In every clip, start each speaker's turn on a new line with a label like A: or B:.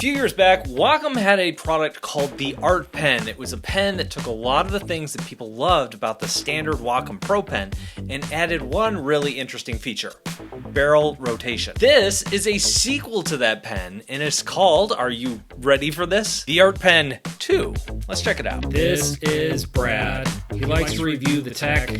A: A few years back, Wacom had a product called the Art Pen. It was a pen that took a lot of the things that people loved about the standard Wacom Pro Pen and added one really interesting feature: barrel rotation. This is a sequel to that pen, and it's called, are you ready for this? The Art Pen 2. Let's check it out.
B: This is Brad. He likes to review the tech.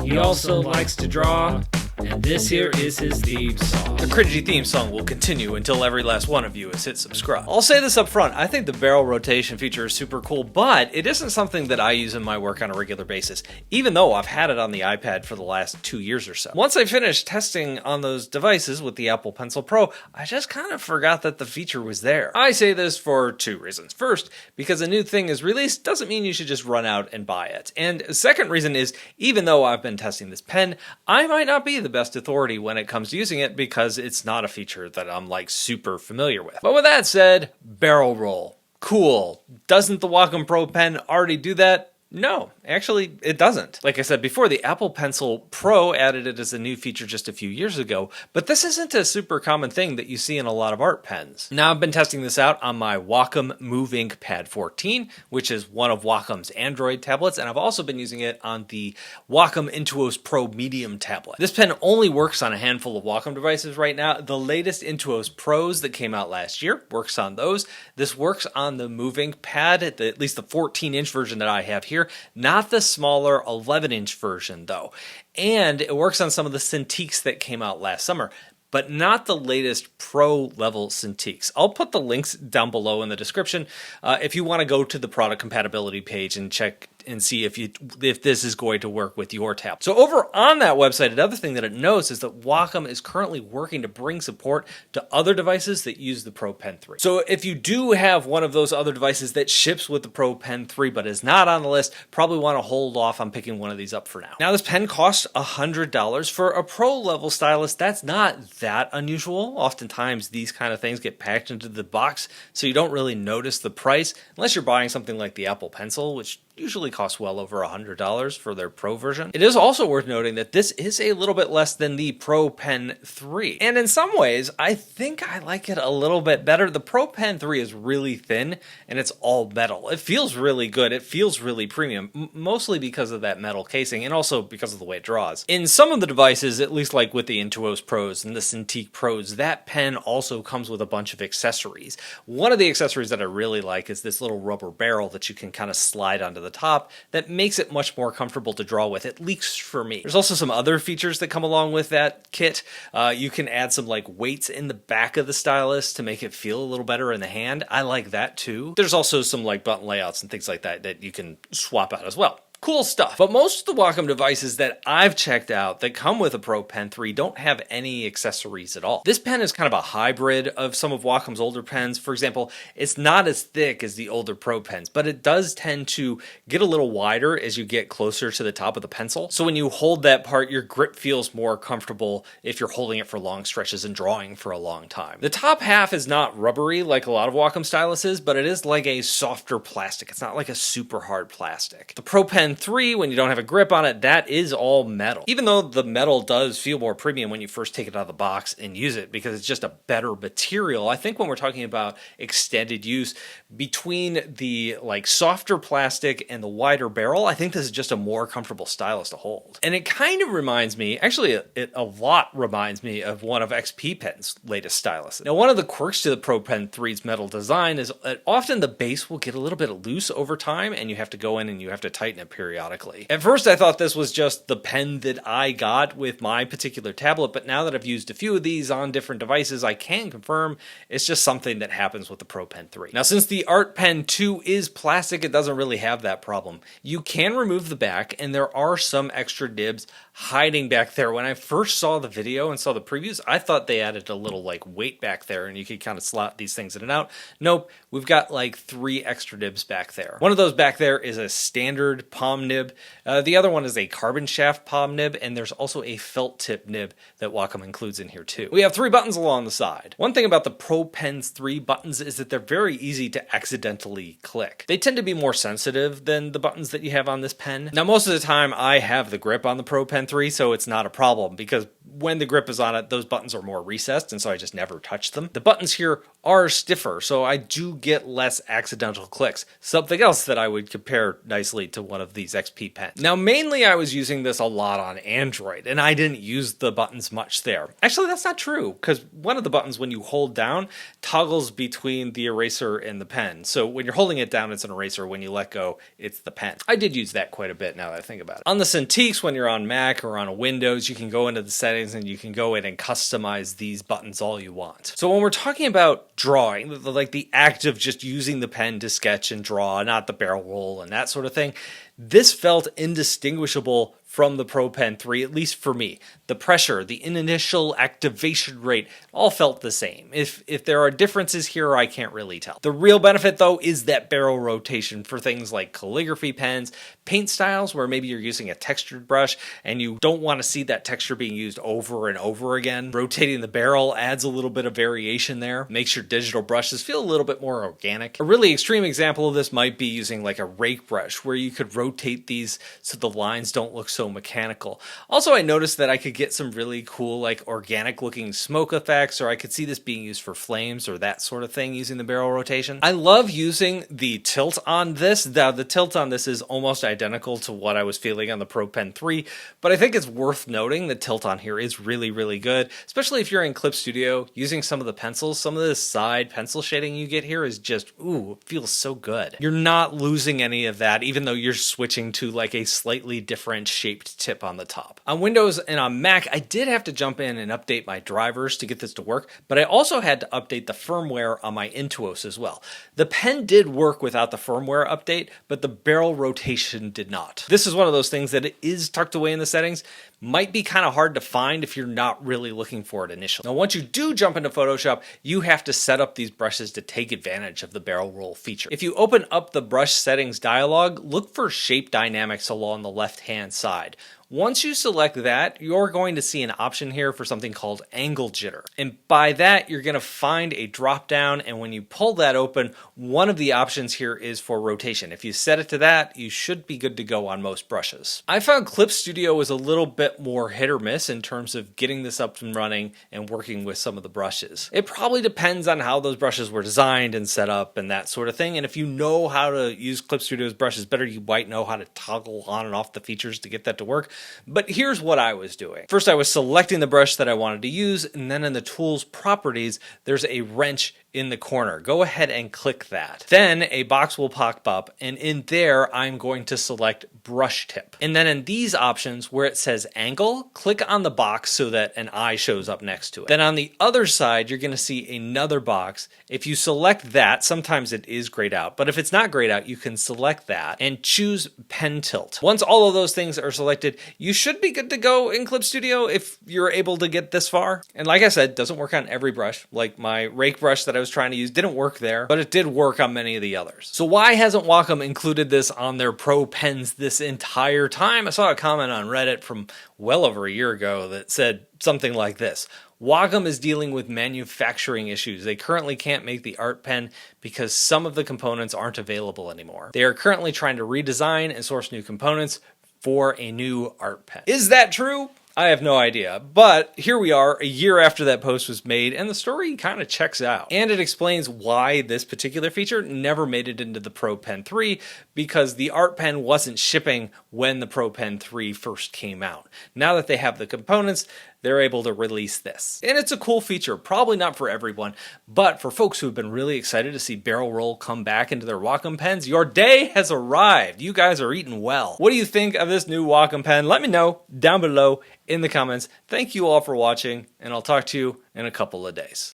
B: He also likes to draw. And this here is his theme song.
A: The cringy theme song will continue until every last one of you has hit subscribe. I'll say this up front, I think the barrel rotation feature is super cool, but it isn't something that I use in my work on a regular basis, even though I've had it on the iPad for the last 2 years or so. Once I finished testing on those devices with the Apple Pencil Pro, I just kind of forgot that the feature was there. I say this for two reasons. First, because a new thing is released doesn't mean you should just run out and buy it. And the second reason is, even though I've been testing this pen, I might not be the best authority when it comes to using it because it's not a feature that I'm like super familiar with. But with that said, barrel roll. Cool. Doesn't the Wacom Pro Pen already do that? No, actually it doesn't. Like I said before, the Apple Pencil Pro added it as a new feature just a few years ago, but this isn't a super common thing that you see in a lot of art pens. Now I've been testing this out on my Wacom Move Ink Pad 14, which is one of Wacom's Android tablets, and I've also been using it on the Wacom Intuos Pro Medium tablet. This pen only works on a handful of Wacom devices right now. The latest Intuos Pros that came out last year works on those. This works on the Move Ink Pad, at least the 14-inch version that I have here. Not the smaller 11-inch version though. And it works on some of the Cintiqs that came out last summer, but not the latest pro level Cintiqs. I'll put the links down below in the description if you want to go to the product compatibility page and check and see if this is going to work with your tablet. So over on that website, another thing that it knows is that Wacom is currently working to bring support to other devices that use the Pro Pen 3. So if you do have one of those other devices that ships with the Pro Pen 3 but is not on the list, probably want to hold off on picking one of these up for now. Now this pen costs $100. For a pro level stylus, that's not that unusual. Oftentimes these kind of things get packed into the box, so you don't really notice the price unless you're buying something like the Apple Pencil, which usually costs well over $100 for their Pro version. It is also worth noting that this is a little bit less than the Pro Pen 3. And in some ways, I think I like it a little bit better. The Pro Pen 3 is really thin and it's all metal. It feels really good. It feels really premium, mostly because of that metal casing and also because of the way it draws. In some of the devices, at least like with the Intuos Pros and the Cintiq Pros, that pen also comes with a bunch of accessories. One of the accessories that I really like is this little rubber barrel that you can kind of slide onto the top that makes it much more comfortable to draw with, at least for me. There's also some other features that come along with that kit. You can add some like weights in the back of the stylus to make it feel a little better in the hand. I like that too. There's also some like button layouts and things like that that you can swap out as well. Cool stuff. But most of the Wacom devices that I've checked out that come with a Pro Pen 3 don't have any accessories at all. This pen is kind of a hybrid of some of Wacom's older pens. For example, it's not as thick as the older Pro pens, but it does tend to get a little wider as you get closer to the top of the pencil. So when you hold that part, your grip feels more comfortable if you're holding it for long stretches and drawing for a long time. The top half is not rubbery like a lot of Wacom styluses, but it is like a softer plastic. It's not like a super hard plastic. The Pro Pen 3, when you don't have a grip on it, that is all metal. Even though the metal does feel more premium when you first take it out of the box and use it because it's just a better material, I think when we're talking about extended use, between the like softer plastic and the wider barrel, I think this is just a more comfortable stylus to hold. And it kind of reminds me, actually it a lot reminds me of one of XP Pen's latest styluses. Now one of the quirks to the Pro Pen 3's metal design is that often the base will get a little bit loose over time and you have to go in and you have to tighten it periodically. At first I thought this was just the pen that I got with my particular tablet, but now that I've used a few of these on different devices, I can confirm it's just something that happens with the Pro Pen 3. Now since the Art Pen 2 is plastic, it doesn't really have that problem. You can remove the back and there are some extra nibs hiding back there. When I first saw the video and saw the previews, I thought they added a little like weight back there and you could kind of slot these things in and out. Nope, we've got like 3 extra nibs back there. One of those back there is a standard palm palm nib. The other one is a carbon shaft palm nib, and there's also a felt tip nib that Wacom includes in here too. We have 3 buttons along the side. One thing about the Pro Pen's 3 buttons is that they're very easy to accidentally click. They tend to be more sensitive than the buttons that you have on this pen. Now, most of the time I have the grip on the Pro Pen 3, so it's not a problem, because when the grip is on it, those buttons are more recessed, and so I just never touch them. The buttons here are stiffer, so I do get less accidental clicks. Something else that I would compare nicely to one of these XP pens. Now, mainly I was using this a lot on Android, and I didn't use the buttons much there. Actually, that's not true, because one of the buttons, when you hold down, toggles between the eraser and the pen. So when you're holding it down, it's an eraser. When you let go, it's the pen. I did use that quite a bit now that I think about it. On the Cintiqs, when you're on Mac or on a Windows, you can go into the settings and you can go in and customize these buttons all you want. So when we're talking about drawing, like the act of just using the pen to sketch and draw, not the barrel roll and that sort of thing, this felt indistinguishable from the Pro Pen 3, at least for me. The pressure, the initial activation rate, all felt the same. If there are differences here, I can't really tell. The real benefit, though, is that barrel rotation for things like calligraphy pens, paint styles, where maybe you're using a textured brush and you don't want to see that texture being used over and over again. Rotating the barrel adds a little bit of variation there, makes your digital brushes feel a little bit more organic. A really extreme example of this might be using like a rake brush, where you could rotate these so the lines don't look so mechanical. Also, I noticed that I could get some really cool, like organic looking smoke effects, or I could see this being used for flames or that sort of thing using the barrel rotation. I love using the tilt on this. Now, the tilt on this is almost identical to what I was feeling on the Pro Pen 3, but I think it's worth noting the tilt on here is really, really good, especially if you're in Clip Studio using some of the pencils. Some of this side pencil shading you get here is just, ooh, it feels so good. You're not losing any of that, even though you're switching to like a slightly different shaped tip on the top. On Windows and on Mac, I did have to jump in and update my drivers to get this to work, but I also had to update the firmware on my Intuos as well. The pen did work without the firmware update, but the barrel rotation did not. This is one of those things that it is tucked away in the settings. Might be kind of hard to find if you're not really looking for it initially. Now, once you do jump into Photoshop, you have to set up these brushes to take advantage of the barrel roll feature. If you open up the brush settings dialog, look for shape dynamics along the left-hand side. Once you select that, you're going to see an option here for something called angle jitter. And by that, you're going to find a drop down, and when you pull that open, one of the options here is for rotation. If you set it to that, you should be good to go on most brushes. I found Clip Studio was a little bit more hit or miss in terms of getting this up and running and working with some of the brushes. It probably depends on how those brushes were designed and set up and that sort of thing. And if you know how to use Clip Studio's brushes better, you might know how to toggle on and off the features to get that to work. But here's what I was doing. First, I was selecting the brush that I wanted to use, and then in the tools properties, there's a wrench in the corner. Go ahead and click that. Then a box will pop up, and in there, I'm going to select brush tip. And then in these options where it says angle, click on the box so that an eye shows up next to it. Then on the other side, you're going to see another box. If you select that, sometimes it is grayed out, but if it's not grayed out, you can select that and choose pen tilt. Once all of those things are selected, you should be good to go in Clip Studio if you're able to get this far. And like I said, it doesn't work on every brush. Like my rake brush that I was trying to use didn't work there, but it did work on many of the others. So why hasn't Wacom included this on their Pro Pens this entire time? I saw a comment on Reddit from well over a year ago that said something like this: Wacom is dealing with manufacturing issues. They currently can't make the art pen because some of the components aren't available anymore. They are currently trying to redesign and source new components for a new art pen. Is that true? I have no idea, but here we are a year after that post was made, and the story kind of checks out. And it explains why this particular feature never made it into the Pro Pen 3, because the art pen wasn't shipping when the Pro Pen 3 first came out. Now that they have the components, they're able to release this. And it's a cool feature, probably not for everyone, but for folks who have been really excited to see barrel roll come back into their Wacom pens, your day has arrived. You guys are eating well. What do you think of this new Wacom pen? Let me know down below in the comments. Thank you all for watching, and I'll talk to you in a couple of days.